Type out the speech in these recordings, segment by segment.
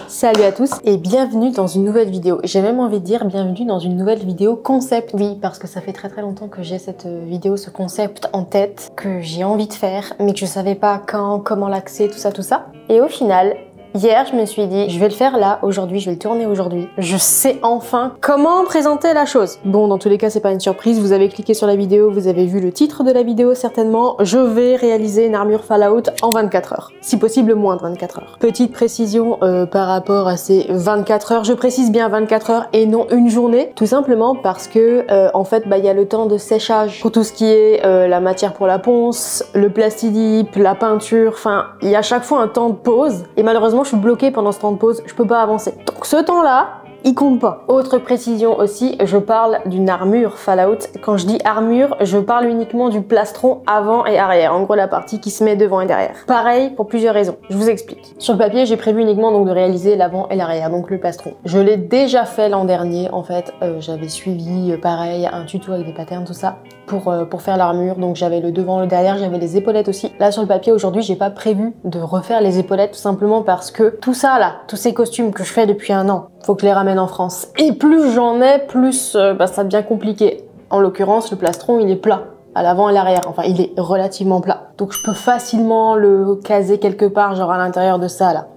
Salut à tous et bienvenue dans une nouvelle vidéo. J'ai même envie de dire bienvenue dans une nouvelle vidéo concept. Oui, parce que ça fait très longtemps que j'ai cette vidéo, ce concept en tête, que j'ai envie de faire, mais que je savais pas quand, comment l'axer, tout ça. Et au final, hier, je me suis dit, je vais le faire là, aujourd'hui, je vais le tourner aujourd'hui. Je sais enfin comment présenter la chose. Bon, dans tous les cas, c'est pas une surprise. Vous avez cliqué sur la vidéo, vous avez vu le titre de la vidéo certainement. Je vais réaliser une armure Fallout en 24 heures. Si possible, moins de 24 heures. Petite précision par rapport à ces 24 heures. Je précise bien 24 heures et non une journée. Tout simplement parce que, en fait, il y a le temps de séchage pour tout ce qui est la matière pour la ponce, le plastidip, la peinture. Enfin, il y a à chaque fois un temps de pause. Et malheureusement, je suis bloquée pendant ce temps de pause, je peux pas avancer. Donc ce temps-là, il compte pas. Autre précision aussi, je parle d'une armure Fallout. Quand je dis armure, je parle uniquement du plastron avant et arrière. En gros, la partie qui se met devant et derrière. Pareil pour plusieurs raisons. Je vous explique. Sur le papier, j'ai prévu uniquement donc de réaliser l'avant et l'arrière, donc le plastron. Je l'ai déjà fait l'an dernier. En fait, j'avais suivi pareil un tuto avec des patterns, tout ça, pour faire l'armure. Donc j'avais le devant, le derrière, j'avais les épaulettes aussi. Là sur le papier aujourd'hui, j'ai pas prévu de refaire les épaulettes tout simplement parce que tout ça là, tous ces costumes que je fais depuis un an, faut que je les ramène en France. Et plus j'en ai, plus ça devient compliqué. En l'occurrence, le plastron, il est plat, à l'avant et l'arrière. Enfin, il est relativement plat. Donc je peux facilement le caser quelque part, genre à l'intérieur de ça, là.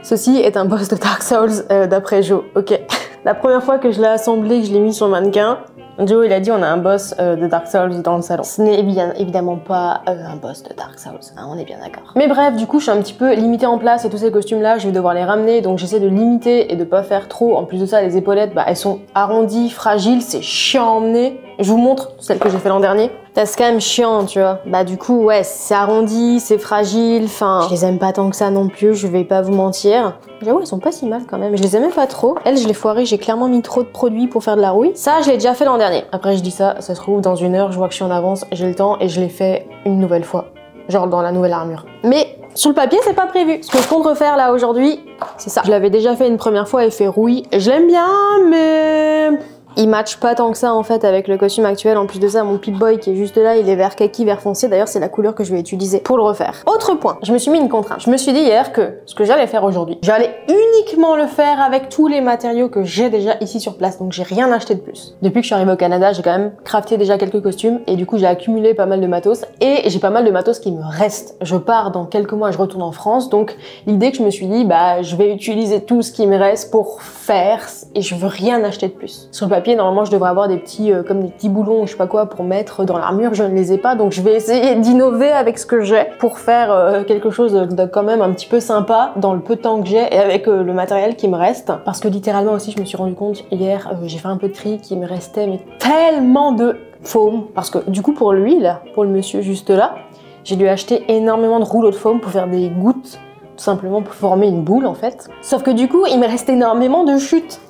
Ceci est un boss de Dark Souls d'après Joe, ok. La première fois que je l'ai assemblé, que je l'ai mis sur le mannequin, Joe, il a dit on a un boss de Dark Souls dans le salon. Ce n'est bien évidemment pas un boss de Dark Souls, hein, on est bien d'accord. Mais bref, du coup, je suis un petit peu limitée en place et tous ces costumes-là, je vais devoir les ramener, donc j'essaie de limiter et de pas faire trop. En plus de ça, les épaulettes, elles sont arrondies, fragiles, c'est chiant à emmener. Je vous montre celle que j'ai fait l'an dernier. C'est quand même chiant, tu vois. Du coup, ouais, c'est arrondi, c'est fragile, enfin, je les aime pas tant que ça non plus, je vais pas vous mentir. J'avoue, elles sont pas si mal quand même, je les aimais pas trop. Elles, je l'ai foiré, j'ai clairement mis trop de produits pour faire de la rouille. Ça, je l'ai déjà fait l'an dernier. Après, je dis ça se trouve, dans une heure, je vois que je suis en avance, j'ai le temps et je l'ai fait une nouvelle fois. Genre dans la nouvelle armure. Mais sur le papier, c'est pas prévu. Ce que je compte refaire là aujourd'hui, c'est ça. Je l'avais déjà fait une première fois et fait rouille. Je l'aime bien, mais il match pas tant que ça en fait avec le costume actuel. En plus de ça, mon Pip-Boy qui est juste là, il est vert kaki, vert foncé. D'ailleurs, c'est la couleur que je vais utiliser pour le refaire. Autre point, je me suis mis une contrainte. Je me suis dit hier que ce que j'allais faire aujourd'hui, j'allais uniquement le faire avec tous les matériaux que j'ai déjà ici sur place. Donc j'ai rien acheté de plus. Depuis que je suis arrivée au Canada, j'ai quand même crafté déjà quelques costumes et du coup j'ai accumulé pas mal de matos et j'ai pas mal de matos qui me restent. Je pars dans quelques mois, je retourne en France. Donc l'idée que je me suis dit, je vais utiliser tout ce qui me reste pour faire et je veux rien acheter de plus. Sur le papier, normalement, je devrais avoir des petits, comme des petits boulons ou je sais pas quoi pour mettre dans l'armure. Je ne les ai pas, donc je vais essayer d'innover avec ce que j'ai pour faire quelque chose de quand même un petit peu sympa dans le peu de temps que j'ai et avec le matériel qui me reste. Parce que littéralement aussi, je me suis rendu compte hier, j'ai fait un peu de tri, qu'il me restait mais tellement de foam. Parce que du coup, pour lui, là, pour le monsieur juste là, j'ai dû acheter énormément de rouleaux de foam pour faire des gouttes, tout simplement pour former une boule en fait. Sauf que du coup, il me reste énormément de chutes.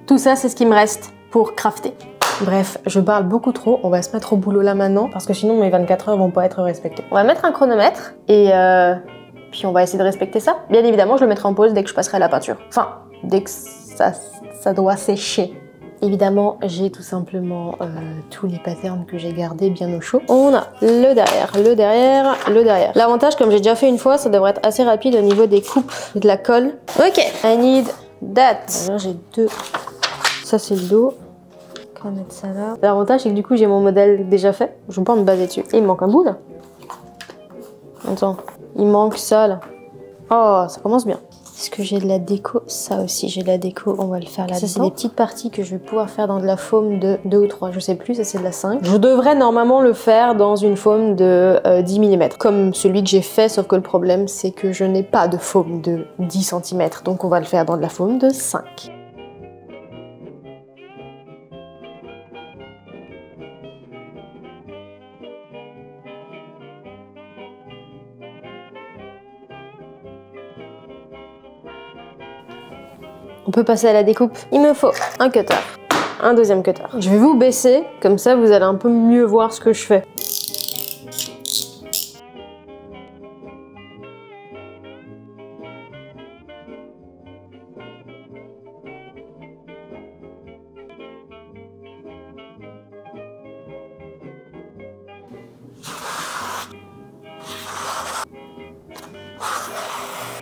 Tout ça, c'est ce qui me reste pour crafter. Bref, je parle beaucoup trop, on va se mettre au boulot là maintenant, parce que sinon mes 24 heures vont pas être respectées. On va mettre un chronomètre, et puis on va essayer de respecter ça. Bien évidemment, je le mettrai en pause dès que je passerai à la peinture. Enfin, dès que ça doit sécher. Évidemment, j'ai tout simplement tous les patterns que j'ai gardés bien au chaud. On a le derrière, le derrière, le derrière. L'avantage, comme j'ai déjà fait une fois, ça devrait être assez rapide au niveau des coupes et de la colle. Ok, I need that. Alors j'ai deux. Ça c'est le dos. On va mettre ça là. L'avantage c'est que du coup j'ai mon modèle déjà fait. Je ne vais pas me baser dessus. Et il me manque un bout là. Attends, il manque ça là. Oh, ça commence bien. Est-ce que j'ai de la déco? Ça aussi j'ai de la déco, on va le faire là-dedans. Ça c'est des petites parties que je vais pouvoir faire dans de la foam de 2 ou 3, je sais plus, ça c'est de la 5. Je devrais normalement le faire dans une foam de 10 mm, comme celui que j'ai fait, sauf que le problème c'est que je n'ai pas de foam de 10 cm, donc on va le faire dans de la foam de 5. On peut passer à la découpe. Il me faut un cutter, un deuxième cutter. Je vais vous baisser, comme ça vous allez un peu mieux voir ce que je fais.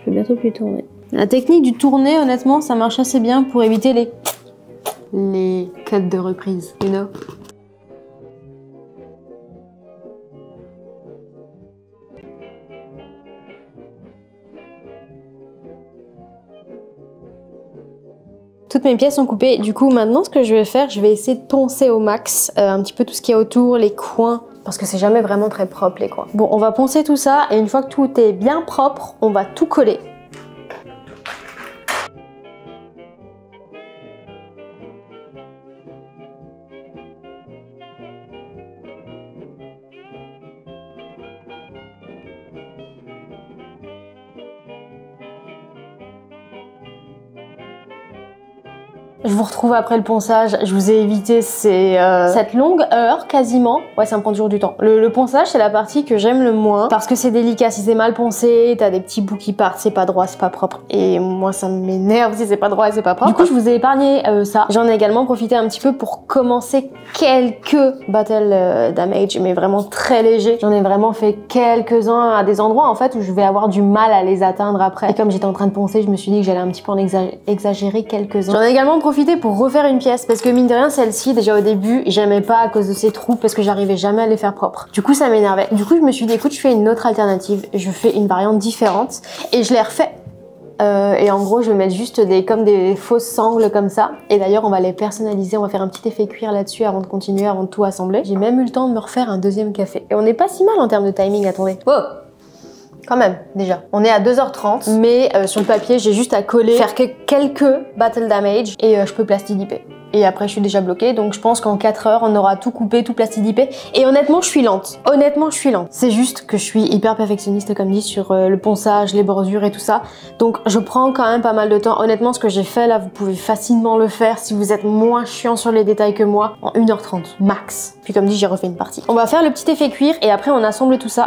Je vais bientôt plus tourner. La technique du tourner, honnêtement, ça marche assez bien pour éviter les cuts de reprise, you know. Toutes mes pièces sont coupées. Du coup, maintenant, ce que je vais faire, je vais essayer de poncer au max un petit peu tout ce qu'il y a autour, les coins, parce que c'est jamais vraiment très propre, les coins. Bon, on va poncer tout ça, et une fois que tout est bien propre, on va tout coller. Je vous retrouve après le ponçage. Je vous ai évité cette longue heure quasiment. Ouais, ça me prend toujours du temps. Le ponçage, c'est la partie que j'aime le moins parce que c'est délicat. Si c'est mal poncé, t'as des petits bouts qui partent, c'est pas droit, c'est pas propre. Et moi, ça m'énerve si c'est pas droit et c'est pas propre. Du coup, je vous ai épargné ça. J'en ai également profité un petit peu pour commencer quelques battle damage, mais vraiment très légers. J'en ai vraiment fait quelques-uns à des endroits en fait où je vais avoir du mal à les atteindre après. Et comme j'étais en train de poncer, je me suis dit que j'allais un petit peu en exagérer quelques-uns. J'en ai également profité pour refaire une pièce parce que mine de rien, celle-ci déjà au début, j'aimais pas à cause de ces trous parce que j'arrivais jamais à les faire propres. Du coup, ça m'énervait. Du coup, je me suis dit écoute, je fais une autre alternative. Je fais une variante différente et je l'ai refait. Et en gros, je vais mettre juste comme des fausses sangles comme ça. Et d'ailleurs, on va les personnaliser. On va faire un petit effet cuir là-dessus avant de continuer, avant de tout assembler. J'ai même eu le temps de me refaire un deuxième café. Et on n'est pas si mal en termes de timing, attendez. Oh! Quand même, déjà. On est à 2h30, mais sur le papier, j'ai juste à coller, faire que quelques battle damage et je peux plastidipper. Et après, je suis déjà bloquée, donc je pense qu'en 4 heures, on aura tout coupé, tout plastidipé. Et honnêtement, je suis lente. Honnêtement, je suis lente. C'est juste que je suis hyper perfectionniste, comme dit, sur le ponçage, les bordures et tout ça. Donc, je prends quand même pas mal de temps. Honnêtement, ce que j'ai fait là, vous pouvez facilement le faire si vous êtes moins chiant sur les détails que moi, en 1h30, max. Puis comme dit, j'ai refait une partie. On va faire le petit effet cuir et après, on assemble tout ça.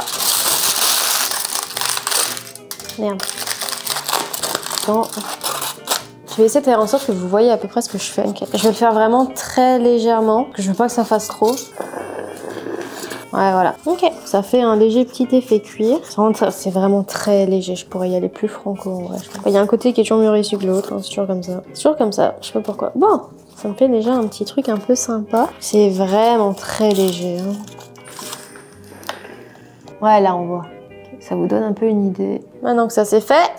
Merde. Attends. Je vais essayer de faire en sorte que vous voyez à peu près ce que je fais. Okay. Je vais le faire vraiment très légèrement, que je veux pas que ça fasse trop. Ouais, voilà. Ok, ça fait un léger petit effet cuir. C'est vraiment très léger. Je pourrais y aller plus franco en vrai. Il y a un côté qui est toujours mieux réussi que l'autre. Hein. C'est toujours comme ça. C'est toujours comme ça. Je sais pas pourquoi. Bon, ça me fait déjà un petit truc un peu sympa. C'est vraiment très léger. Hein. Ouais, là on voit. Ça vous donne un peu une idée. Maintenant que ça c'est fait,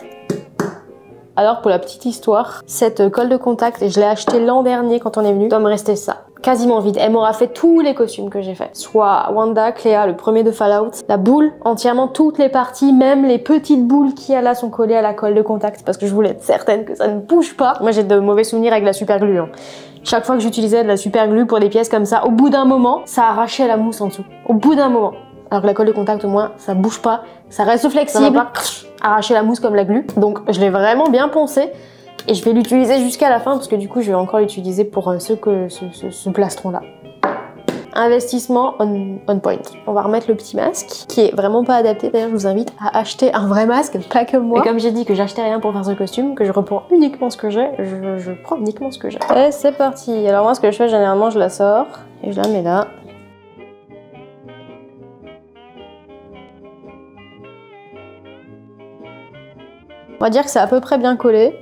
alors pour la petite histoire, cette colle de contact, je l'ai achetée l'an dernier quand on est venu, doit me rester ça. Quasiment vide. Elle m'aura fait tous les costumes que j'ai fait. Soit Wanda, Cléa, le premier de Fallout. La boule, entièrement toutes les parties, même les petites boules qui là sont collées à la colle de contact parce que je voulais être certaine que ça ne bouge pas. Moi j'ai de mauvais souvenirs avec la super glue. Hein. Chaque fois que j'utilisais de la super glue pour des pièces comme ça, au bout d'un moment, ça arrachait la mousse en dessous. Au bout d'un moment. Alors que la colle de contact, au moins, ça bouge pas, ça reste flexible, ça va pas arracher la mousse comme la glu. Donc, je l'ai vraiment bien poncé et je vais l'utiliser jusqu'à la fin parce que du coup, je vais encore l'utiliser pour ce plastron-là. Investissement on point. On va remettre le petit masque qui est vraiment pas adapté. D'ailleurs, je vous invite à acheter un vrai masque, pas comme moi. Et comme j'ai dit que j'achetais rien pour faire ce costume, que je reprends uniquement ce que j'ai, je prends uniquement ce que j'ai. Et c'est parti. Alors moi, ce que je fais généralement, je la sors et je la mets là. On va dire que c'est à peu près bien collé.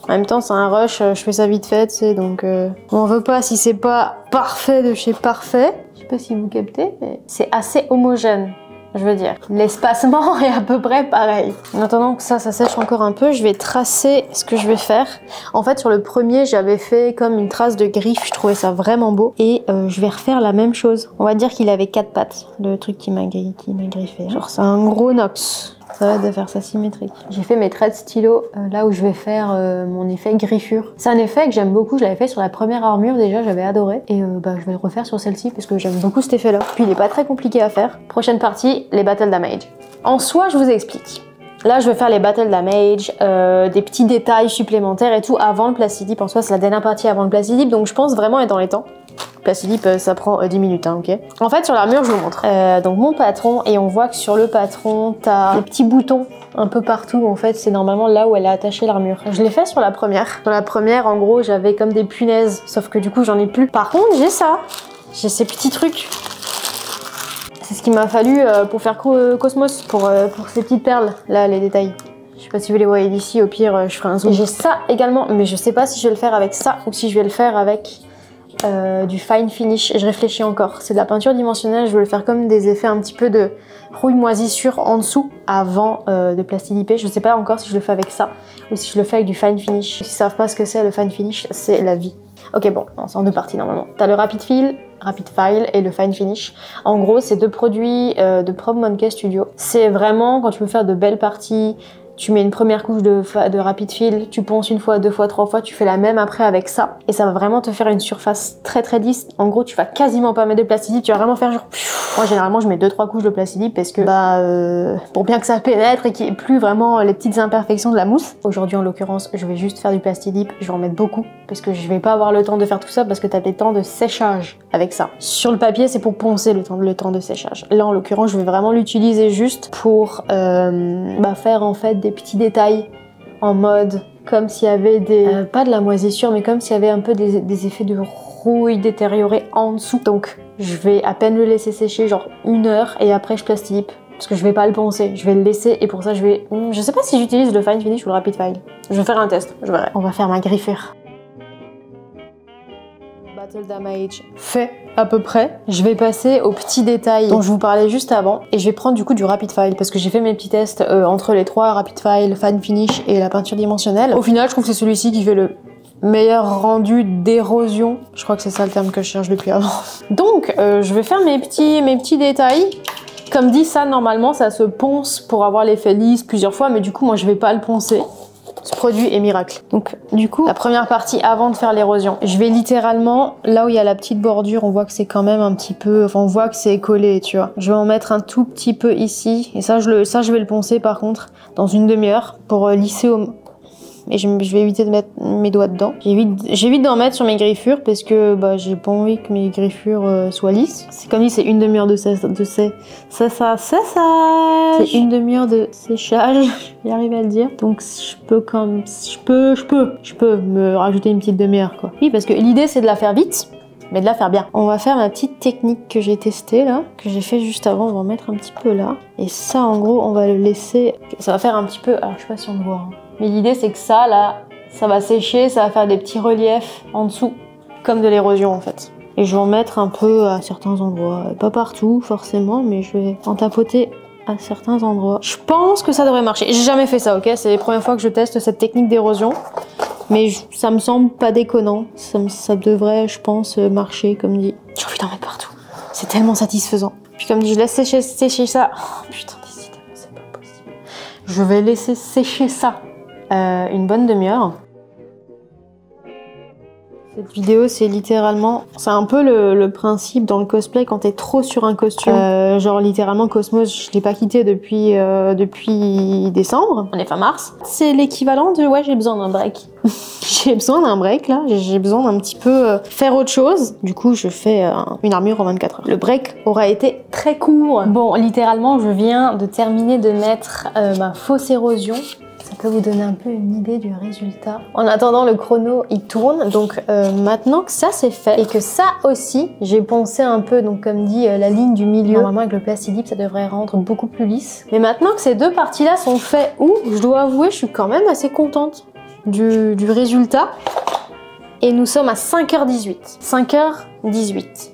En même temps, c'est un rush, je fais ça vite fait, tu sais, donc on en veut pas si c'est pas parfait de chez parfait. Je sais pas si vous captez, mais c'est assez homogène, je veux dire. L'espacement est à peu près pareil. En attendant que ça sèche encore un peu, je vais tracer ce que je vais faire. En fait, sur le premier, j'avais fait comme une trace de griffe, je trouvais ça vraiment beau. Et je vais refaire la même chose. On va dire qu'il avait 4 pattes, le truc qui m'a griffé. Genre, c'est un gros Nox. Ça va de faire ça symétrique. J'ai fait mes traits de stylo là où je vais faire mon effet griffure. C'est un effet que j'aime beaucoup, je l'avais fait sur la première armure déjà, j'avais adoré. Et je vais le refaire sur celle-ci parce que j'aime beaucoup cet effet là. Puis il est pas très compliqué à faire. Prochaine partie, les battle damage. En soi, je vous explique. Là, je vais faire les battle damage, des petits détails supplémentaires et tout avant le plastidip. En soi, c'est la dernière partie avant le plastidip, donc je pense vraiment être dans les temps. Plastidip, ça prend 10 minutes, hein, ok. En fait, sur l'armure, je vous montre. Donc mon patron, et on voit que sur le patron, t'as des petits boutons un peu partout. En fait, c'est normalement là où elle a attaché l'armure. Je l'ai fait sur la première. Sur la première, en gros, j'avais comme des punaises, sauf que du coup, j'en ai plus. Par contre, j'ai ça. J'ai ces petits trucs. C'est ce qu'il m'a fallu pour faire Cosmos, pour ces petites perles. Là, les détails. Je sais pas si vous les voyez d'ici, au pire je ferai un zoom. J'ai ça également, mais je sais pas si je vais le faire avec ça ou si je vais le faire avec du fine finish. Je réfléchis encore. C'est de la peinture dimensionnelle, je veux le faire comme des effets un petit peu de rouille moisissure en dessous avant de plastidipper. Je sais pas encore si je le fais avec ça ou si je le fais avec du fine finish. Ceux qui savent pas ce que c'est le fine finish, c'est la vie. Ok, bon, c'est en deux parties normalement. T'as le Rapid File et le Fine Finish. En gros, c'est deux produits de Probe Monkey Studio. C'est vraiment quand tu veux faire de belles parties, tu mets une première couche de Rapid File, tu ponces une fois, deux fois, trois fois, tu fais la même après avec ça. Et ça va vraiment te faire une surface très très lisse. En gros, tu vas quasiment pas mettre de plastidip, tu vas vraiment faire genre... Moi, généralement, je mets 2-3 couches de plastidip parce que, pour bien que ça pénètre et qu'il n'y ait plus vraiment les petites imperfections de la mousse. Aujourd'hui, en l'occurrence, je vais juste faire du plastidip. Je vais en mettre beaucoup parce que je vais pas avoir le temps de faire tout ça parce que t'as des temps de séchage avec ça. Sur le papier, c'est pour poncer le temps de séchage. Là, en l'occurrence, je vais vraiment l'utiliser juste pour faire en fait des petits détails en mode comme s'il y avait des... pas de la moisissure, mais comme s'il y avait un peu des effets de rouille détériorée en dessous. Donc, je vais à peine le laisser sécher, genre 1 heure, et après je plastidip. Parce que je vais pas le poncer, je vais le laisser, et pour ça je vais... je sais pas si j'utilise le Fine Finish ou le Rapid File. Je vais faire un test, je verrai. On va faire ma griffure. Battle Damage fait à peu près. Je vais passer aux petits détails dont je vous parlais juste avant, et je vais prendre du coup du Rapid File parce que j'ai fait mes petits tests entre les trois, Rapid File, Fine Finish et la peinture dimensionnelle. Au final, je trouve que c'est celui-ci qui fait le meilleur rendu d'érosion. Je crois que c'est ça le terme que je cherche depuis avant. Donc, je vais faire mes petits détails. Comme dit, ça, normalement, ça se ponce pour avoir l'effet lisse plusieurs fois, mais du coup, moi, je vais pas le poncer. Ce produit est miracle. Donc, du coup, la première partie avant de faire l'érosion, je vais littéralement, là où il y a la petite bordure, on voit que c'est quand même un petit peu, enfin, on voit que c'est collé, tu vois. Je vais en mettre un tout petit peu ici, et ça, je vais le poncer, par contre, dans une demi-heure, pour lisser au... Et je vais éviter de mettre mes doigts dedans. J'évite d'en mettre sur mes griffures parce que j'ai pas envie que mes griffures soient lisses. C'est comme dit, c'est une demi-heure de séchage. C'est une demi-heure de séchage, je vais arriver à le dire. Donc je peux me rajouter une petite demi-heure quoi. Oui, parce que l'idée c'est de la faire vite, mais de la faire bien. On va faire ma petite technique que j'ai testée là, que j'ai fait juste avant. On va en mettre un petit peu là. Et ça, en gros, on va le laisser. Ça va faire un petit peu. Alors je sais pas si on le voit. Mais l'idée c'est que ça là, ça va sécher, ça va faire des petits reliefs en dessous, comme de l'érosion en fait. Et je vais en mettre un peu à certains endroits, pas partout forcément, mais je vais en tapoter à certains endroits. Je pense que ça devrait marcher. J'ai jamais fait ça, ok? C'est les premières fois que je teste cette technique d'érosion, mais ça me semble pas déconnant. Ça devrait, je pense, marcher comme dit. J'ai envie d'en mettre partout. C'est tellement satisfaisant. Puis comme dit, je laisse sécher ça. Oh putain, décidément, c'est pas possible. Je vais laisser sécher ça. Une bonne demi-heure. Cette vidéo, c'est littéralement... C'est un peu le principe dans le cosplay quand t'es trop sur un costume. Genre littéralement Cosmos, je l'ai pas quitté depuis décembre. On est fin mars. C'est l'équivalent de... Ouais, j'ai besoin d'un break. J'ai besoin d'un break là. J'ai besoin d'un petit peu faire autre chose. Du coup, je fais une armure en 24 heures. Le break aura été très court. Bon, littéralement, je viens de terminer de mettre ma fausse érosion. Ça peut vous donner un peu une idée du résultat. En attendant, le chrono, il tourne. Donc maintenant que ça c'est fait et que ça aussi, j'ai poncé un peu, donc comme dit, la ligne du milieu. Normalement avec le plastidip, ça devrait rendre beaucoup plus lisse. Mais maintenant que ces deux parties-là sont faites, je dois avouer, je suis quand même assez contente du résultat. Et nous sommes à 5h18. 5h18.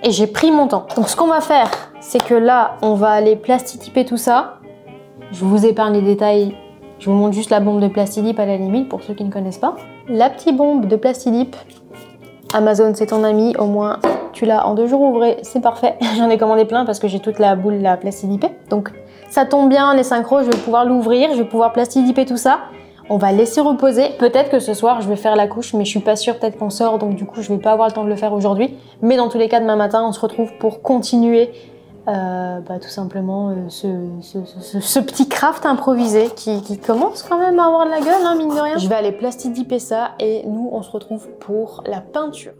Et j'ai pris mon temps. Donc ce qu'on va faire, c'est que là, on va aller plastidiper tout ça. Je vous épargne les détails. Je vous montre juste la bombe de plastidip à la limite pour ceux qui ne connaissent pas. La petite bombe de plastidip, Amazon c'est ton ami, au moins tu l'as en 2 jours ouvrés, c'est parfait. J'en ai commandé plein parce que j'ai toute la boule à plastidiper. Donc ça tombe bien, les synchros, je vais pouvoir l'ouvrir, je vais pouvoir plastidiper tout ça. On va laisser reposer. Peut-être que ce soir je vais faire la couche, mais je suis pas sûre, peut-être qu'on sort, donc du coup je vais pas avoir le temps de le faire aujourd'hui. Mais dans tous les cas, demain matin, on se retrouve pour continuer tout simplement ce petit craft improvisé qui commence quand même à avoir de la gueule, hein, mine de rien. Je vais aller plastidiper ça et nous on se retrouve pour la peinture.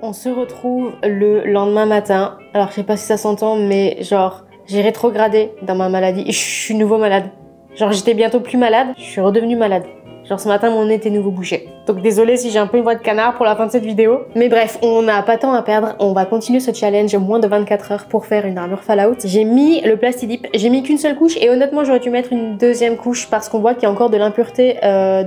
On se retrouve le lendemain matin. Alors je sais pas si ça s'entend, mais genre j'ai rétrogradé dans ma maladie. Je suis nouveau malade. Genre j'étais bientôt plus malade, je suis redevenue malade. Genre ce matin, mon nez était nouveau bouché. Donc désolée si j'ai un peu une voix de canard pour la fin de cette vidéo. Mais bref, on n'a pas de temps à perdre. On va continuer ce challenge moins de 24 heures pour faire une armure Fallout. J'ai mis le Plastidip. J'ai mis qu'une seule couche et honnêtement, j'aurais dû mettre une deuxième couche parce qu'on voit qu'il y a encore de l'impureté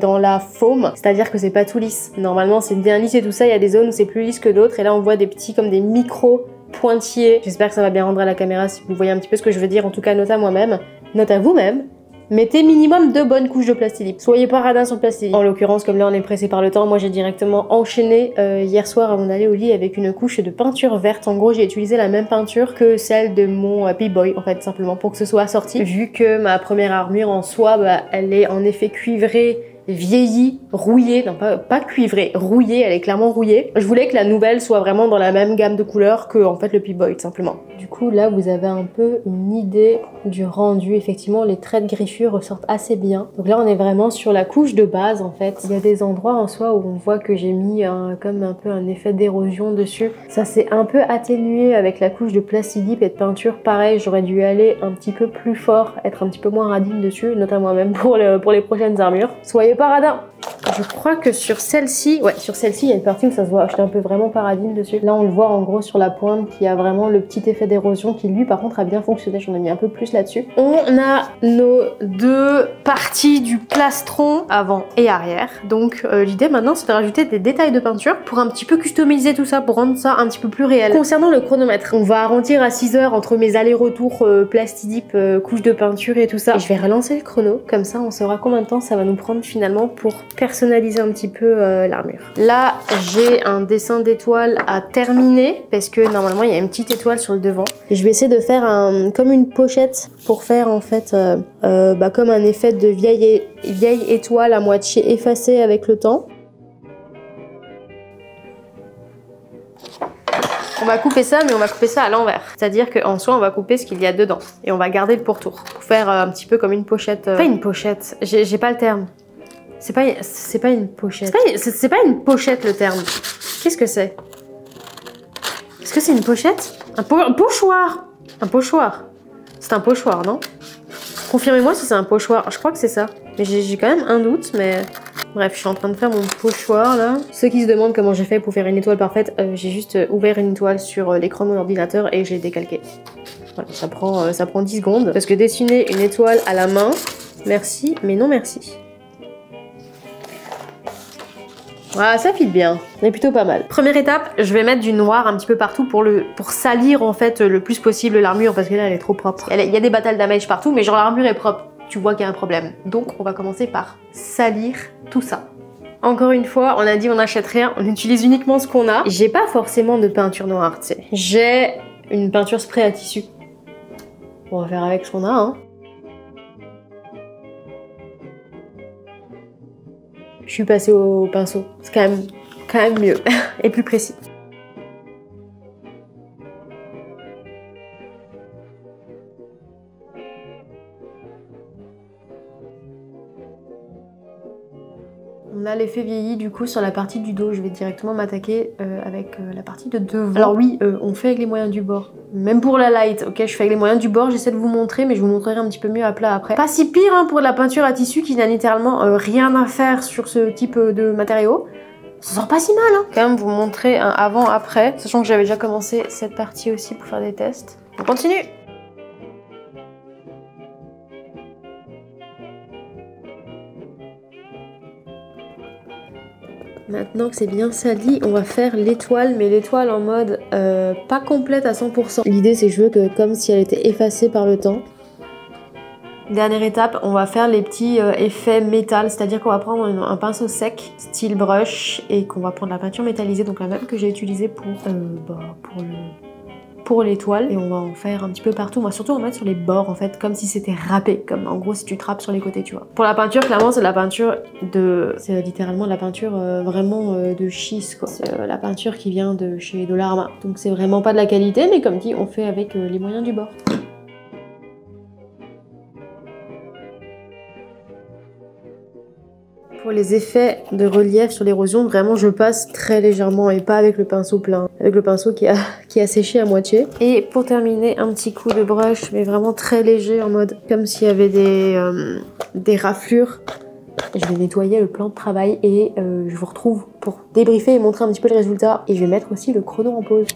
dans la foam. C'est-à-dire que c'est pas tout lisse. Normalement, c'est bien lisse et tout ça. Il y a des zones où c'est plus lisse que d'autres. Et là, on voit des petits comme des micros pointillés. J'espère que ça va bien rendre à la caméra si vous voyez un petit peu ce que je veux dire. En tout cas, note à moi-même. Note à vous-même. Mettez minimum 2 bonnes couches de Plastidip. Soyez pas radin sur le Plastidip. En l'occurrence, comme là on est pressé par le temps, moi j'ai directement enchaîné hier soir avant d'aller au lit avec une couche de peinture verte. En gros, j'ai utilisé la même peinture que celle de mon P-Boy, en fait, simplement pour que ce soit assorti. Vu que ma première armure en soi, bah, elle est en effet cuivrée, vieillie, rouillée, non pas cuivrée, rouillée, elle est clairement rouillée. Je voulais que la nouvelle soit vraiment dans la même gamme de couleurs que en fait le P-Boy tout simplement. Du coup là vous avez un peu une idée du rendu, effectivement les traits de griffure ressortent assez bien. Donc là on est vraiment sur la couche de base en fait. Il y a des endroits en soi où on voit que j'ai mis comme un peu un effet d'érosion dessus. Ça s'est un peu atténué avec la couche de Plastidip et de peinture. Pareil, j'aurais dû aller un petit peu plus fort, être un petit peu moins radine dessus, notamment même pour les prochaines armures. Soyez paradin. Je crois que sur celle-ci, ouais, sur celle-ci, il y a une partie où ça se voit. J'étais un peu vraiment paradine dessus. Là, on le voit en gros sur la pointe qui a vraiment le petit effet d'érosion qui, lui, par contre, a bien fonctionné. J'en ai mis un peu plus là-dessus. On a nos 2 parties du plastron avant et arrière. Donc, l'idée maintenant, c'est de rajouter des détails de peinture pour un petit peu customiser tout ça, pour rendre ça un petit peu plus réel. Concernant le chronomètre, on va arrondir à 6 heures entre mes allers-retours Plastidip, couche de peinture et tout ça. Et je vais relancer le chrono. Comme ça, on saura combien de temps ça va nous prendre finalement pour personnaliser un petit peu l'armure. Là, j'ai un dessin d'étoile à terminer parce que normalement, il y a une petite étoile sur le devant. Et je vais essayer de faire comme une pochette pour faire en fait comme un effet de vieille étoile à moitié effacée avec le temps. On va couper ça, mais on va couper ça à l'envers. C'est-à-dire qu'en soi, on va couper ce qu'il y a dedans. Et on va garder le pourtour. Pour faire un petit peu comme une pochette. Pas une pochette, j'ai pas le terme. C'est pas une pochette. C'est pas une pochette le terme. Qu'est-ce que c'est? Est-ce que c'est une pochette? Un pochoir. Un pochoir. C'est un pochoir, non? Confirmez-moi si c'est un pochoir. Je crois que c'est ça. Mais j'ai quand même un doute, mais... Bref, je suis en train de faire mon pochoir là. Ceux qui se demandent comment j'ai fait pour faire une étoile parfaite, j'ai juste ouvert une étoile sur l'écran de mon ordinateur et je l'ai décalqué. Voilà, ça prend 10 secondes. Parce que dessiner une étoile à la main, merci, mais non merci. Voilà, ça file bien, c'est plutôt pas mal. Première étape, je vais mettre du noir un petit peu partout pour salir en fait le plus possible l'armure parce que là elle est trop propre. Il y a des battle damage partout, mais genre l'armure est propre. Tu vois qu'il y a un problème. Donc on va commencer par salir tout ça. Encore une fois, on a dit on n'achète rien, on utilise uniquement ce qu'on a. J'ai pas forcément de peinture noire, tu sais. J'ai une peinture spray à tissu. On va faire avec ce qu'on a, hein. Je suis passée au pinceau. C'est quand même mieux et plus précis. On a l'effet vieilli du coup sur la partie du dos. Je vais directement m'attaquer avec la partie de devant. Alors oui, on fait avec les moyens du bord. Même pour la light, ok, je fais avec les moyens du bord. J'essaie de vous montrer, mais je vous montrerai un petit peu mieux à plat après. Pas si pire hein, pour de la peinture à tissu qui n'a littéralement rien à faire sur ce type de matériaux. Ça sort pas si mal hein. Quand même vous montrer un avant-après, sachant que j'avais déjà commencé cette partie aussi pour faire des tests. On continue. Maintenant que c'est bien sali, on va faire l'étoile, mais l'étoile en mode pas complète à 100%. L'idée c'est que je veux que comme si elle était effacée par le temps. Dernière étape, on va faire les petits effets métal, c'est-à-dire qu'on va prendre un pinceau sec, style brush, et qu'on va prendre la peinture métallisée, donc la même que j'ai utilisée pour l'étoile, et on va en faire un petit peu partout. On va surtout en mettre sur les bords en fait, comme si c'était râpé, comme en gros si tu trappes sur les côtés, tu vois. Pour la peinture, clairement c'est de la peinture c'est littéralement de la peinture vraiment de schiste quoi. C'est la peinture qui vient de chez Dollarama, donc c'est vraiment pas de la qualité, mais comme dit, on fait avec les moyens du bord. Pour les effets de relief sur l'érosion, vraiment je passe très légèrement et pas avec le pinceau plein, avec le pinceau qui a séché à moitié. Et pour terminer, un petit coup de brush, mais vraiment très léger en mode comme s'il y avait des raflures Je vais nettoyer le plan de travail et je vous retrouve pour débriefer et montrer un petit peu le résultat. Et je vais mettre aussi le chrono en pause.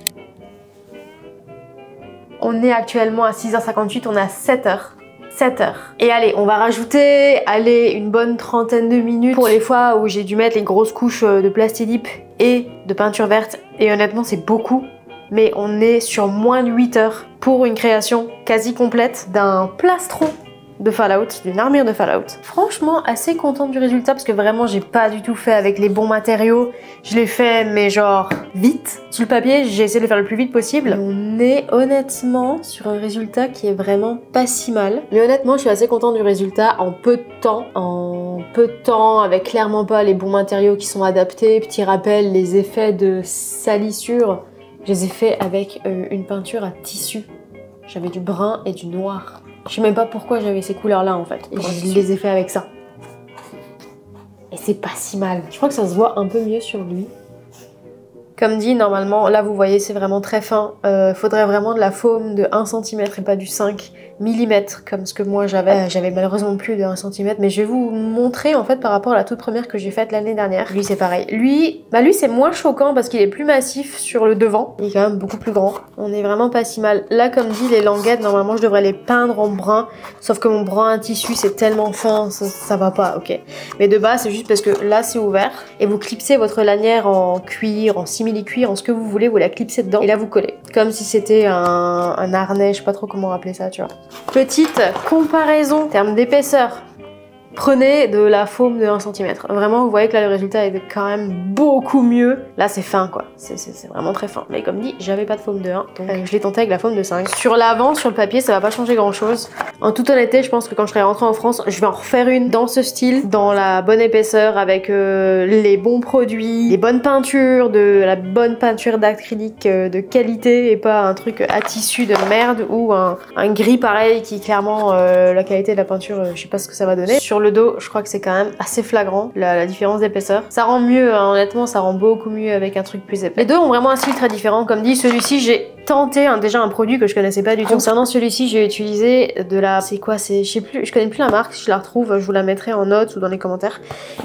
On est actuellement à 6h58, on est à 7h. 7h. Et allez, on va rajouter une bonne trentaine de minutes pour les fois où j'ai dû mettre les grosses couches de Plastidip et de peinture verte. Et honnêtement, c'est beaucoup. Mais on est sur moins de 8 heures pour une création quasi complète d'un plastron de Fallout, d'une armure de Fallout. Franchement, assez contente du résultat parce que vraiment, j'ai pas du tout fait avec les bons matériaux. Je l'ai fait, mais genre vite. Sur le papier, j'ai essayé de le faire le plus vite possible. On est honnêtement sur un résultat qui est vraiment pas si mal. Mais honnêtement, je suis assez contente du résultat en peu de temps. En peu de temps, avec clairement pas les bons matériaux qui sont adaptés. Petit rappel, les effets de salissure, je les ai fait avec une peinture à tissu. J'avais du brun et du noir. Je sais même pas pourquoi j'avais ces couleurs-là en fait. Et je les ai fait avec ça. Et c'est pas si mal. Je crois que ça se voit un peu mieux sur lui. Comme dit, normalement, là vous voyez, c'est vraiment très fin. Faudrait vraiment de la foam de 1 cm et pas du 5 mm comme ce que moi j'avais. J'avais malheureusement plus de 1 cm, mais je vais vous montrer en fait par rapport à la toute première que j'ai faite l'année dernière. Lui c'est pareil. Lui c'est moins choquant parce qu'il est plus massif sur le devant. Il est quand même beaucoup plus grand. On est vraiment pas si mal. Là comme dit, les languettes, normalement je devrais les peindre en brun. Sauf que mon brun à tissu c'est tellement fin, ça va pas, ok. Mais de base c'est juste parce que là c'est ouvert. Et vous clipsez votre lanière en cuir, en simili-cuir, en ce que vous voulez, vous la clipsez dedans. Et là vous collez. Comme si c'était un harnais, je sais pas trop comment appeler ça, tu vois. Petite comparaison en termes d'épaisseur. Prenez de la foam de 1 cm. Vraiment, vous voyez que là, le résultat est quand même beaucoup mieux. Là, c'est fin, quoi. C'est vraiment très fin. Mais comme dit, j'avais pas de foam de 1, donc je l'ai tenté avec la foam de 5. Sur l'avant, sur le papier, ça va pas changer grand-chose. En toute honnêteté, je pense que quand je serai rentrée en France, je vais en refaire une dans ce style, dans la bonne épaisseur, avec les bons produits, les bonnes peintures, de la bonne peinture d'acrylique de qualité, et pas un truc à tissu de merde, ou un gris pareil qui, clairement, la qualité de la peinture, je sais pas ce que ça va donner. Sur le dos, je crois que c'est quand même assez flagrant, la différence d'épaisseur. Ça rend mieux, hein, honnêtement, ça rend beaucoup mieux avec un truc plus épais. Les deux ont vraiment un style très différent. Comme dit, celui-ci, j'ai tenté déjà un produit que je connaissais pas du tout. Concernant celui-ci, j'ai utilisé de la... C'est quoi? C'est... Je sais plus, je connais plus la marque. Si je la retrouve, je vous la mettrai en notes ou dans les commentaires.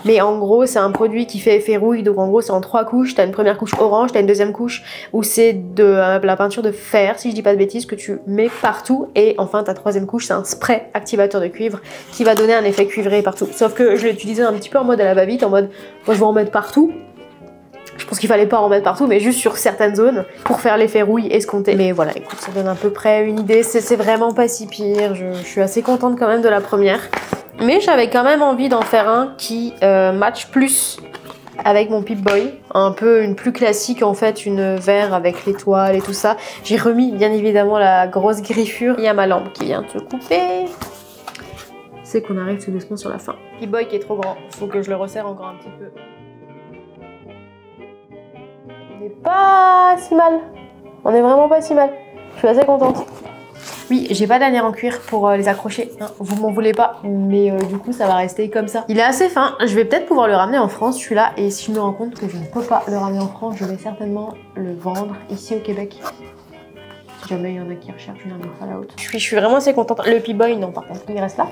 Mais en gros, c'est un produit qui fait effet rouille. Donc en gros, c'est en 3 couches. T'as une première couche orange, t'as une deuxième couche où c'est de la peinture de fer, si je dis pas de bêtises, que tu mets partout. Et enfin, ta troisième couche, c'est un spray activateur de cuivre qui va donner un effet cuivré partout. Sauf que je l'ai utilisé un petit peu en mode à la va-vite, en mode moi je vais en mettre partout. Je pense qu'il fallait pas en mettre partout, mais juste sur certaines zones pour faire l'effet rouille escompté. Mais voilà, écoute, ça donne à peu près une idée. C'est vraiment pas si pire. Je suis assez contente quand même de la première. Mais j'avais quand même envie d'en faire un qui match plus avec mon Pip-Boy. Un peu une plus classique en fait, une vert avec l'étoile et tout ça. J'ai remis bien évidemment la grosse griffure. Il y a ma lampe qui vient de se couper. C'est qu'on arrive tout doucement sur la fin. Pip-Boy qui est trop grand, faut que je le resserre encore un petit peu. On n'est pas si mal. On est vraiment pas si mal. Je suis assez contente. Oui, j'ai pas de lanière en cuir pour les accrocher. Non, vous m'en voulez pas. Mais du coup, ça va rester comme ça. Il est assez fin. Je vais peut-être pouvoir le ramener en France, celui-là. Et si je me rends compte que je ne peux pas le ramener en France, je vais certainement le vendre ici au Québec. Si jamais il y en a qui recherchent une armure Fallout. Je suis vraiment assez contente. Le Pip-Boy, non, par contre, il reste là.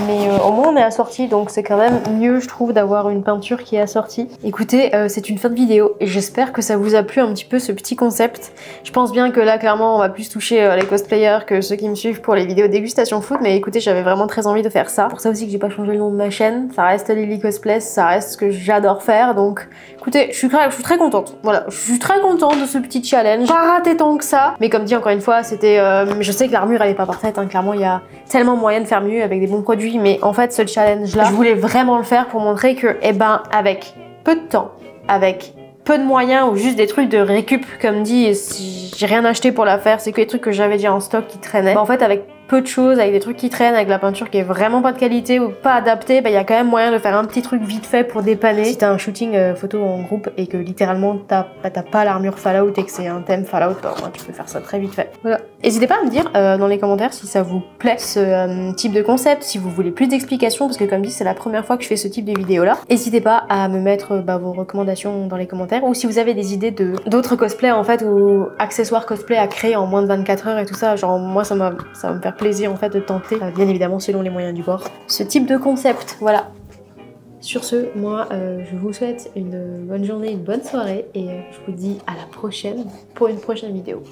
Mais au moins, on est assorti, donc c'est quand même mieux, je trouve, d'avoir une peinture qui est assortie. Écoutez, c'est une fin de vidéo et j'espère que ça vous a plu un petit peu ce petit concept. Je pense bien que là, clairement, on va plus toucher les cosplayers que ceux qui me suivent pour les vidéos dégustation food. Mais écoutez, j'avais vraiment très envie de faire ça. Pour ça aussi que j'ai pas changé le nom de ma chaîne. Ça reste Lily Cosplays, ça reste ce que j'adore faire. Donc, écoutez, je suis très contente. Voilà, je suis très contente de ce petit challenge. Pas raté tant que ça. Mais comme dit, encore une fois, c'était... je sais que l'armure, elle est pas parfaite. Hein. Clairement, il y a tellement moyen de faire mieux avec des bons produits. Mais en fait, ce challenge-là, je voulais vraiment le faire pour montrer que, eh ben, avec peu de temps, avec peu de moyens ou juste des trucs de récup, comme dit, si j'ai rien acheté pour la faire, c'est que les trucs que j'avais déjà en stock qui traînaient. Bah, en fait, avec peu de choses, avec des trucs qui traînent, avec la peinture qui est vraiment pas de qualité ou pas adaptée, bah, y a quand même moyen de faire un petit truc vite fait pour dépanner. Si t'as un shooting photo en groupe et que littéralement t'as pas l'armure Fallout et que c'est un thème Fallout, bah, au moins, tu peux faire ça très vite fait. Voilà. N'hésitez pas à me dire dans les commentaires si ça vous plaît ce type de concept, si vous voulez plus d'explications, parce que comme dit, c'est la première fois que je fais ce type de vidéo là. N'hésitez pas à me mettre vos recommandations dans les commentaires, ou si vous avez des idées d'autres cosplays en fait, ou accessoires cosplay à créer en moins de 24 heures et tout ça, genre moi ça va me faire plaisir en fait de tenter, bien évidemment selon les moyens du bord, ce type de concept, voilà. Sur ce, moi je vous souhaite une bonne journée, une bonne soirée et je vous dis à la prochaine pour une prochaine vidéo.